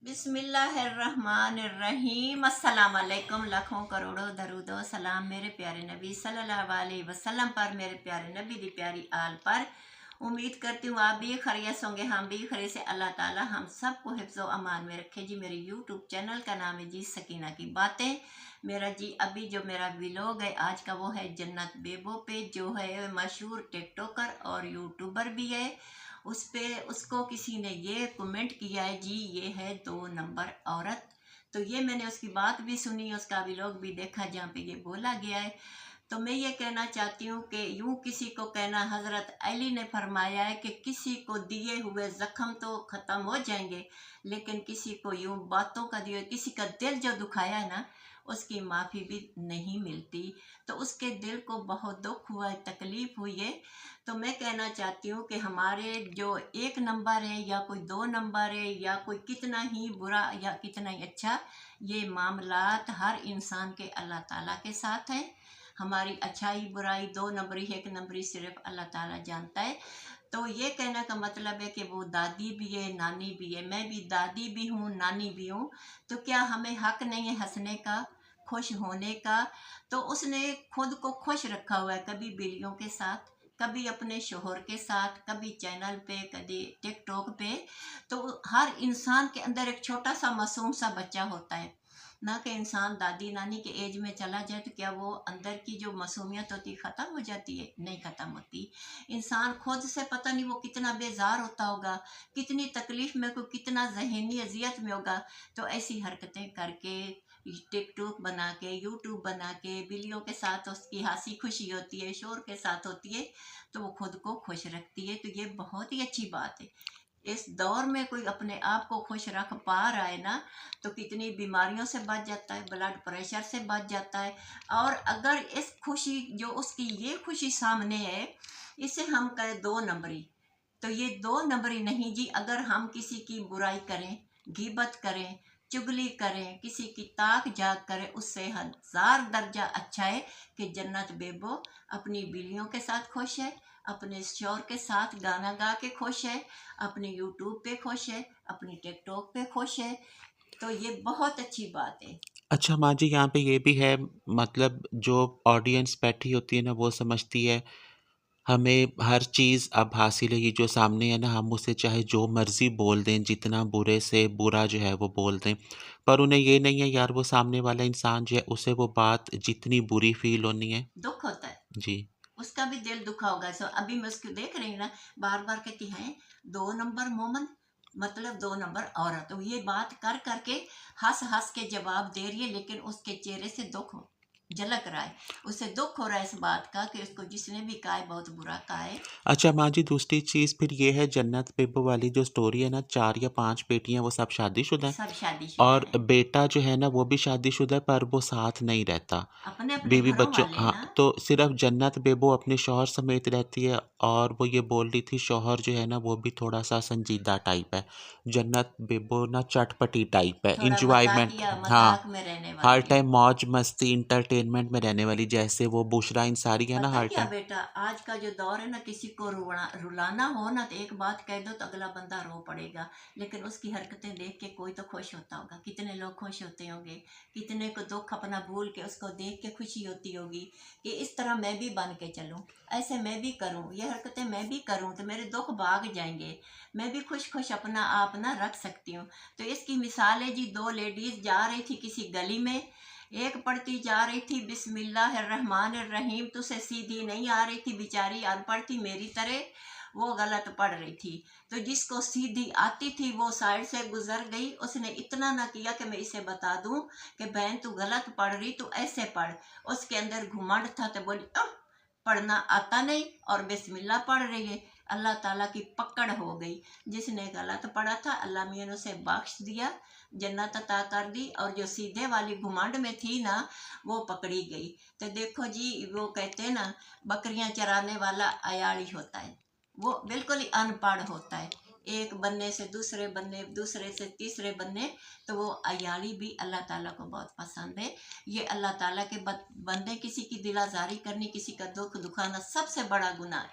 बिस्मिल्लाहिर्रहमानिर्रहीम। अस्सलाम वालेकुम। लाखों करोड़ों दरूदो सलाम मेरे प्यारे नबी सल्लल्लाहु अलैहि वसल्लम पर, मेरे प्यारे नबी दी प्यारी आल पर। उम्मीद करती हूँ आप भी खैरियत होंगे, हम भी खैरियत से। अल्लाह ताला हम सबको हिफ्ज़ो अमान में रखे जी। मेरे यूट्यूब चैनल का नाम है जी सकीना की बातें। मेरा जी अभी जो मेरा व्लॉग है आज का, वो है जन्नत बेबो पे, जो है मशहूर टिकटॉकर और यूट्यूबर भी है। उस पे उसको किसी ने ये कमेंट किया है जी, ये है 2 नंबर औरत। तो ये मैंने उसकी बात भी सुनी, उसका व्लॉग भी देखा जहाँ पे ये बोला गया है। तो मैं ये कहना चाहती हूँ कि यूं किसी को कहना, हजरत अली ने फरमाया है कि किसी को दिए हुए जख्म तो खत्म हो जाएंगे, लेकिन किसी को यूं बातों का दिए, किसी का दिल जो दुखाया है ना, उसकी माफ़ी भी नहीं मिलती। तो उसके दिल को बहुत दुख हुआ है, तकलीफ हुई है। तो मैं कहना चाहती हूँ कि हमारे जो 1 नंबर है या कोई 2 नंबर है या कोई कितना ही बुरा या कितना ही अच्छा, ये मामलात हर इंसान के अल्लाह ताला के साथ हैं। हमारी अच्छाई बुराई 2 नंबरी 1 नंबरी सिर्फ अल्लाह ताला जानता है। तो ये कहने का मतलब है कि वो दादी भी है, नानी भी है, मैं भी दादी भी हूँ, नानी भी हूँ। तो क्या हमें हक नहीं है हंसने का, खुश होने का? तो उसने खुद को खुश रखा हुआ है, कभी बिल्लियों के साथ, कभी अपने शोहर के साथ, कभी चैनल पे, कभी टिकटॉक पे। तो हर इंसान के अंदर एक छोटा सा मासूम सा बच्चा होता है ना, कि इंसान दादी नानी के एज में चला जाए तो क्या वो अंदर की जो मासूमियत होती ख़त्म हो जाती है? नहीं ख़त्म होती। इंसान खुद से पता नहीं वो कितना बेजार होता होगा, कितनी तकलीफ़ में, को कितना जहनी अजियत में होगा। तो ऐसी हरकतें करके, टिकटॉक बना के, यूट्यूब बना के, बिल्लियों के साथ उसकी हंसी खुशी होती है, शोर के साथ होती है, तो वो खुद को खुश रखती है। तो ये बहुत ही अच्छी बात है। इस दौर में कोई अपने आप को खुश रख पा रहा है ना, तो कितनी बीमारियों से बच जाता है, ब्लड प्रेशर से बच जाता है। और अगर इस खुशी, जो उसकी ये खुशी सामने है, इसे हम कहें 2 नंबरी, तो ये 2 नंबरी नहीं जी। अगर हम किसी की बुराई करें, गिबत करें, चुगली करें, किसी की ताक जाग करें, उससे 1000 दर्जा अच्छा है कि जन्नत बेबो अपनी बिल्लियों के साथ खुश है, अपने शोर के साथ गाना गा के खुश है, अपने यूट्यूब पे खुश है, अपनी टिकटॉक पे खुश है। तो ये बहुत अच्छी बात है। अच्छा माँ जी, यहाँ पे ये भी है, मतलब जो ऑडियंस बैठी होती है ना वो समझती है हमें हर चीज़ अब हासिल है, ये जो सामने है ना हम उसे चाहे जो मर्ज़ी बोल दें, जितना बुरे से बुरा जो है वो बोल दें, पर उन्हें ये नहीं है यार वो सामने वाला इंसान जो है उसे वो बात जितनी बुरी फ़ील होनी है। दुख होता है, जी। उसका भी दिल दुखा होगा। सो अभी मैं उसको देख रही हूँ ना, बार बार कहती है 2 नंबर मोमन, मतलब 2 नंबर औरत। तो ये बात कर करके हंस हंस के जवाब दे रही है, लेकिन उसके चेहरे से दुख झलक रहा है। उसे दुख हो रहा है इस बात का कि उसको जिसने भी कहा है बहुत बुरा कहा है। अच्छा माँ जी, दूसरी चीज़ फिर ये है, जन्नत बेबो वाली जो स्टोरी है ना, 4 या 5 बेटियाँ वो सब शादीशुदा हैं सब शादीशुदा और है, बेटा जो है ना वो भी शादीशुदा है, पर वो साथ नहीं रहता। अपने अपने बीवी घरों बच्चों, वाले हाँ, ना। तो सिर्फ़ जन्नत बेबो अपने शौहर समेत रहती है और वो ये बोल रही थी शौहर जो है ना वो भी थोड़ा-सा संजीदा टाइप है। जन्नत बेबो ना चटपटी टाइप है, थोड़ा एन्जॉयमेंट, मजाकिया, हाँ, मजाक में रहने हर वाली है। टाइम मौज-मस्ती, एंटरटेनमेंट में रहने वाली, जैसे वो बुशरा अंसारी है ना पता है हर क्या टाइम। बेटा, आज का जो दौर है ना, किसी को रुलाना हो ना, तो एक बात कह दो तो अगला बंदा रो पड़ेगा। लेकिन उसकी हरकतें देख के कोई तो खुश होता होगा, कितने लोग खुश होते होंगे, कितने को दुख अपना भूल के उसको देख के खुशी होती होगी कि इस तरह मैं भी बन के चलूं, ऐसे मैं भी करूं, ये हरकतें मैं भी करूं तो मेरे दुख भाग जाएंगे, मैं भी खुश खुश अपना आप ना रख सकती हूँ। तो इसकी मिसाल है जी, 2 लेडीज जा रही थी किसी गली में। एक पढ़ती जा रही थी बिस्मिल्लाहिर्रहमानिर्रहीम, तो उसे सीधी नहीं आ रही थी, बेचारी अनपढ़ थी मेरी तरह, वो गलत पढ़ रही थी। तो जिसको सीधी आती थी वो साइड से गुजर गई, उसने इतना ना किया कि मैं इसे बता दूं कि बहन तू गलत पढ़ रही, तू ऐसे पढ़। उसके अंदर घुमंड था तो बोली पढ़ना आता नहीं और बिस्मिल्लाह पढ़ रही है। अल्लाह ताला की पकड़ हो गई। जिसने गलत पढ़ा था अल्लाह मियाँ ने उसे बख्श दिया, जन्नत अता कर दी, और जो सीधे वाली घुमंड में थी ना, वो पकड़ी गई। तो देखो जी, वो कहते हैं ना, बकरियां चराने वाला अयाड़ी होता है, वो बिल्कुल ही अनपढ़ होता है। एक बनने से दूसरे बनने, दूसरे से तीसरे बनने, तो वो अयाड़ी भी अल्लाह ताला को बहुत पसंद है। ये अल्लाह ताला के बंदे, किसी की दिल आज़ारी करनी, किसी का दुख दुखाना सबसे बड़ा गुनाह है।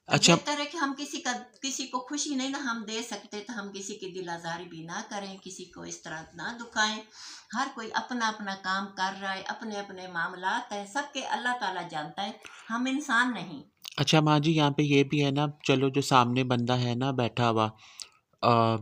तो अच्छा बेहतर है कि हम किसी को खुशी नहीं ना हम दे सकते, तो हम किसी की दिल आज़ारी भी ना करें, किसी को इस तरह ना दुखाएं। हर कोई अपना अपना काम कर रहा है, अपने अपने मामलात हैं, सबके अल्लाह ताला जानता है, हम इंसान नहीं। अच्छा माँ जी, यहाँ पे ये भी है ना, चलो जो सामने बंदा है ना बैठा हुआ, अ,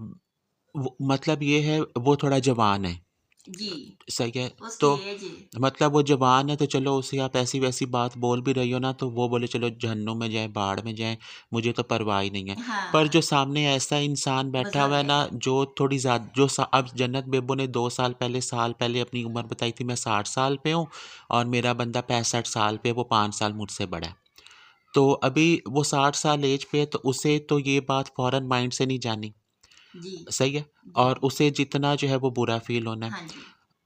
मतलब ये है वो थोड़ा जवान है, जी, सही है। उसकी तो एज है। मतलब वो जवान है, तो चलो उसे आप ऐसी वैसी बात बोल भी रही हो ना, तो वो बोले चलो जहन्नुम में जाए, बाढ़ में जाए, मुझे तो परवाह ही नहीं है। पर जो हाँ, सामने ऐसा इंसान बैठा हुआ बुजुर्ग है है। ना, जो थोड़ी ज़्यादा अब जन्नत बेबो ने साल पहले अपनी उम्र बताई थी, मैं 60 साल पे हूँ, और मेरा बंदा 65 साल पे, वो 5 साल मुझसे बड़ा है। तो अभी वो 60 साल एज पे है, तो उसे तो ये बात फौरन माइंड से नहीं जानी, जी, सही है। जी, और उसे जितना जो है वो बुरा फील होना है। हाँ जी,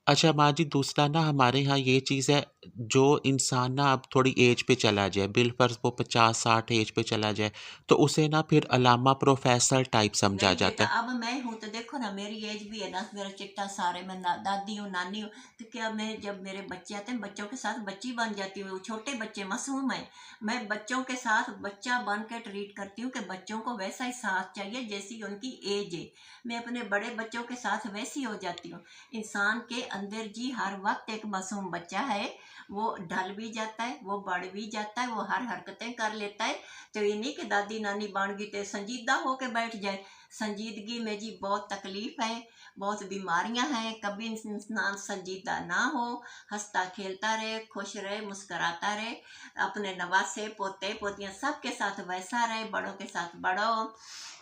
अच्छा माँ जी, दूसरा ना हमारे यहाँ ये चीज़ है, जो इंसान ना अब थोड़ी एज पे चला जाए, बिलफ़र्ज़ वो 50-60 एज पे चला जाए, तो उसे ना फिर अलामा प्रोफ़ेसर टाइप समझा नहीं जाता बेटा, है। अब मैं हूँ तो देखो ना, मेरी एज भी है ना, मेरा चिट्टा सारे, मैं दादी हूँ, नानी हूँ। तो क्या मैं जब मेरे बच्चे आते हैं, बच्चों के साथ बच्ची बन जाती हूँ। छोटे बच्चे मासूम है, मैं बच्चों के साथ बच्चा बन के ट्रीट करती हूँ कि बच्चों को वैसा ही साथ चाहिए जैसी उनकी एज है। मैं अपने बड़े बच्चों के साथ वैसी हो जाती हूँ। इंसान के अंदर जी हर वक्त एक मासूम बच्चा है, वो ढल भी जाता है, वो बढ़ भी जाता है, वो हर हरकतें कर लेता है। तो ये नहीं कि दादी नानी बन गई तो संजीदा होके बैठ जाए। संजीदगी में जी बहुत तकलीफ है, बहुत बीमारियां हैं। कभी इंसान संजीदा ना हो, हंसता खेलता रहे, खुश रहे, मुस्कुराता रहे, अपने नवासे पोते पोतियां सबके साथ वैसा रहे, बड़ों के साथ बड़ो।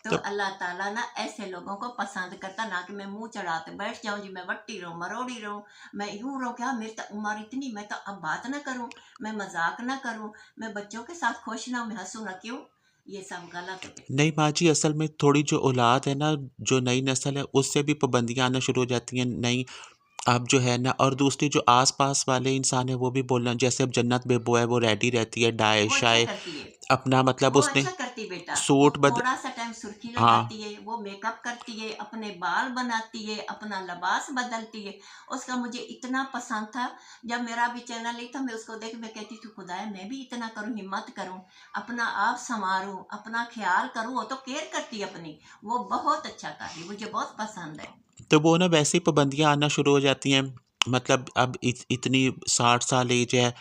तो तो अल्लाह ताला ना ऐसे लोगों को पसंद करता, ना कि मैं मुंह चढ़ाते बैठ जाऊं जी, मैं वट्टी रहूं, मरोड़ी रहूं, मैं यूं रहूं, क्या मेरी तो उम्र इतनी, मैं तो अब बात ना करूं, मैं मजाक ना करूं, मैं बच्चों के साथ खुश ना, मैं हंसू ना, क्यों? ये सब गलत है बेटा। नहीं माँ जी, असल में थोड़ी जो औलाद है ना, जो नई नस्ल है, उससे भी पाबंदियाँ आना शुरू हो जाती हैं, नई। अब जो है ना, और दूसरी जो आस-पास वाले इंसान है, वो भी बोलना, जैसे अब जन्नत बेबो है, वो रेडी रहती है, वो अच्छा डाय-शाय करती है, अपना, मतलब वो उसने अच्छा करती बेटा। वो सूट बद थोड़ा सा टाइम सुर्खी हाँ। लगाती है, वो मेकअप करती है, अपने बाल बनाती है, अपना लिबास बदलती है। उसका मुझे इतना पसंद था। जब मेरा भी चैनल नहीं था, मैं उसको देख मैं कहती थी खुदाया मैं भी इतना करूं, हिम्मत करूं, अपना आप संवारूं, अपना ख्याल करूं। वो तो केयर करती है अपनी, वो बहुत अच्छा कर रही है, मुझे बहुत पसंद है। तो वो ना वैसे ही पाबंदियाँ आना शुरू हो जाती हैं। मतलब अब इतनी 60 साल एज है,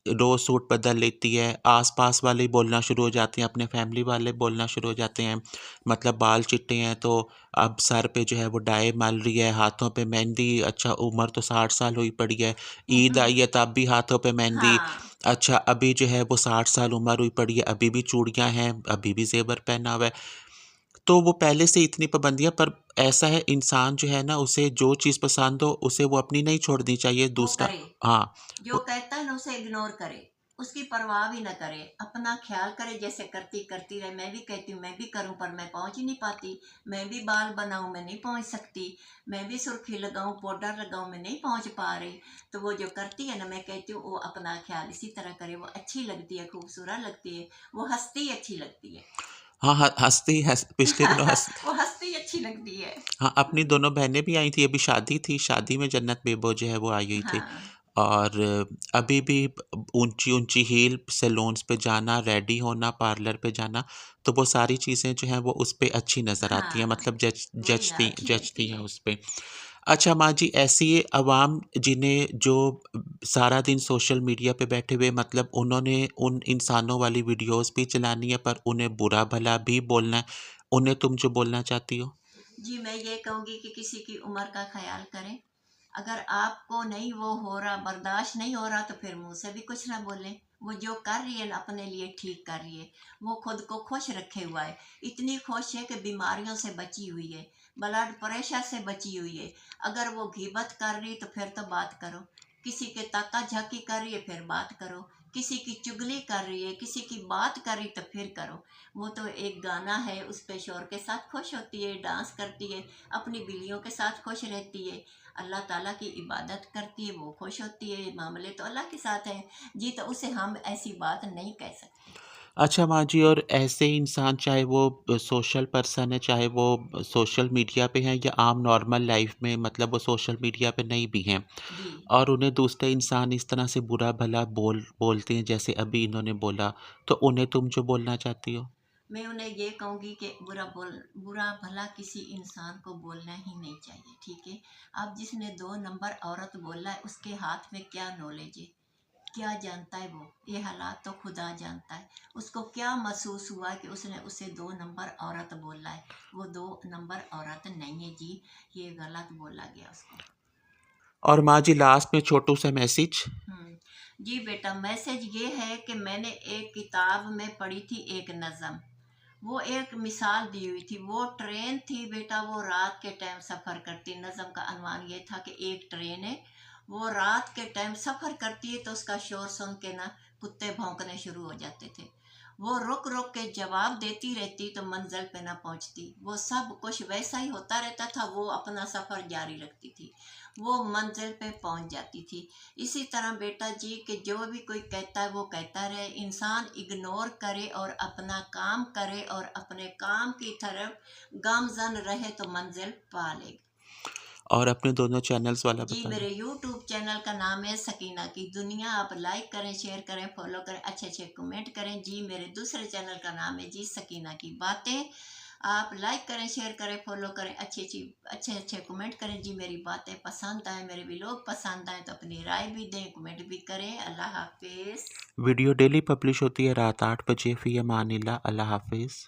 रोज़ सूट बदल लेती है, आस-पास वाले ही बोलना शुरू हो जाते हैं, अपने फैमिली वाले बोलना शुरू हो जाते हैं। मतलब बाल चिट्टे हैं, तो अब सर पे जो है वो डाई मल रही है, हाथों पे मेहंदी, अच्छा उम्र तो 60 साल हुई पड़ी है, ईद आई है तब भी हाथों पे मेहंदी। हाँ, अच्छा अभी जो है वो 60 साल उम्र हुई पड़ी है, अभी भी चूड़ियाँ हैं, अभी भी ज़ेवर पहना हुआ है। तो वो पहले से इतनी पाबंदियाँ, पर ऐसा है इंसान जो है ना, उसे जो चीज़ पसंद हो उसे वो अपनी नहीं छोड़नी चाहिए। वो दूसरा करे, हाँ, जो वो कहता है ना उसे इग्नोर करे, उसकी परवाह भी ना करे, अपना ख्याल करे, जैसे करती करती रहे। मैं भी कहती हूँ मैं भी करूँ, पर मैं पहुँच ही नहीं पाती। मैं भी बाल बनाऊँ, मैं नहीं पहुँच सकती। मैं भी सुर्खी लगाऊँ, पाउडर लगाऊँ, मैं नहीं पहुँच पा रही। तो वो जो करती है ना, मैं कहती हूँ वो अपना ख्याल इसी तरह करे, वो अच्छी लगती है, खूबसूरत लगती है, वो हंसती अच्छी लगती है। हाँ, हँसती हँस पिछले दिनों हँस वो हंसती अच्छी लगती है। हाँ, अपनी दोनों बहनें भी आई थी, अभी शादी थी, शादी में जन्नत बेबो जो है वो आई हुई थी। हाँ, और अभी भी ऊँची-ऊँची हील, सैलून्स पे जाना, रेडी होना, पार्लर पे जाना, तो वो सारी चीज़ें जो हैं वो उस पे अच्छी नज़र आती हैं, हाँ, मतलब वही ना अच्छी जचती लगती हैं है। उस पे। अच्छा माँ जी, ऐसी अवाम जिन्हें जो सारा दिन सोशल मीडिया पे बैठे हुए, मतलब उन्होंने उन इंसानों वाली वीडियोज़ भी चलानी है, पर उन्हें बुरा-भला भी बोलना है, उन्हें तुम जो बोलना चाहती हो? जी, मैं ये कहूँगी कि किसी की उम्र का ख़्याल करें। अगर आपको नहीं वो हो रहा, बर्दाश्त नहीं हो रहा, तो फिर मुँह से भी कुछ ना बोलें। वो जो कर रही है ना अपने लिए ठीक कर रही है। वो खुद को खुश रखे हुआ है। इतनी खुश है कि बीमारियों से बची हुई है, ब्लड प्रेशर से बची हुई है। अगर वो ग़ीबत कर रही तो फिर तो बात करो। किसी के ताका-झाकी कर रही है फिर बात करो। किसी की चुगली कर रही है, किसी की बात कर रही तो फिर करो। वो तो एक गाना है, उस पे शोर के साथ खुश होती है, डांस करती है, अपनी बिल्लियों के साथ खुश रहती है, अल्लाह ताला की इबादत करती है, वो खुश होती है। मामले तो अल्लाह के साथ हैं जी, तो उसे हम ऐसी बात नहीं कह सकते। अच्छा माँ जी, और ऐसे इंसान, चाहे वो सोशल पर्सन है, चाहे वो सोशल मीडिया पे हैं, या आम नॉर्मल लाइफ में, मतलब वो सोशल मीडिया पे नहीं भी हैं, जी, और उन्हें दूसरे इंसान इस तरह से बुरा भला बोलते हैं, जैसे अभी इन्होंने बोला, तो उन्हें तुम जो बोलना चाहती हो? मैं उन्हें ये कहूँगी कि बुरा भला किसी इंसान को बोलना ही नहीं चाहिए, ठीक है। अब जिसने 2 नंबर औरत बोला है उसके हाथ में क्या नॉलेज है, क्या जानता है वो, ये हालात तो खुदा जानता है। उसको क्या महसूस हुआ कि उसने उसे 2 नंबर औरत बोला है। वो 2 नंबर औरत नहीं है जी, ये गलत बोला गया उसको। और माँ जी लास्ट में छोटू सा मैसेज। जी बेटा, मैसेज ये है कि मैंने एक किताब में पढ़ी थी एक नज़म, वो एक मिसाल दी हुई थी। वो ट्रेन थी बेटा, वो रात के टाइम सफ़र करती। नज़म का अनुमान ये था कि एक ट्रेन है, वो रात के टाइम सफ़र करती है तो उसका शोर सुन के ना कुत्ते भौंकने शुरू हो जाते थे। वो रुक रुक के जवाब देती रहती तो मंजिल पे ना पहुंचती। वो सब कुछ वैसा ही होता रहता था, वो अपना सफ़र जारी रखती थी, वो मंजिल पे पहुंच जाती थी। इसी तरह बेटा जी कि जो भी कोई कहता है वो कहता रहे, इंसान इग्नोर करे और अपना काम करे और अपने काम की तरफ गामजन रहे तो मंजिल पा लेगा। और अपने दोनों चैनल्स वाला जी बता मेरे दो। यूट्यूब चैनल का नाम है सकीना की दुनिया। आप लाइक करें, शेयर करें, फॉलो करें, अच्छे अच्छे कमेंट करें। जी मेरे दूसरे चैनल का नाम है जी सकीना की बातें। आप लाइक करें, शेयर करें, फॉलो करें, अच्छे अच्छे कमेंट करें। जी मेरी बातें पसंद आए, मेरे व्लॉग पसंद आए तो अपनी राय भी दें, कमेंट भी करें। अल्लाह हाफिज़। वीडियो डेली पब्लिश होती है रात 8 बजे। फ़ी अमानिल्लाह। अल्लाह हाफिज़।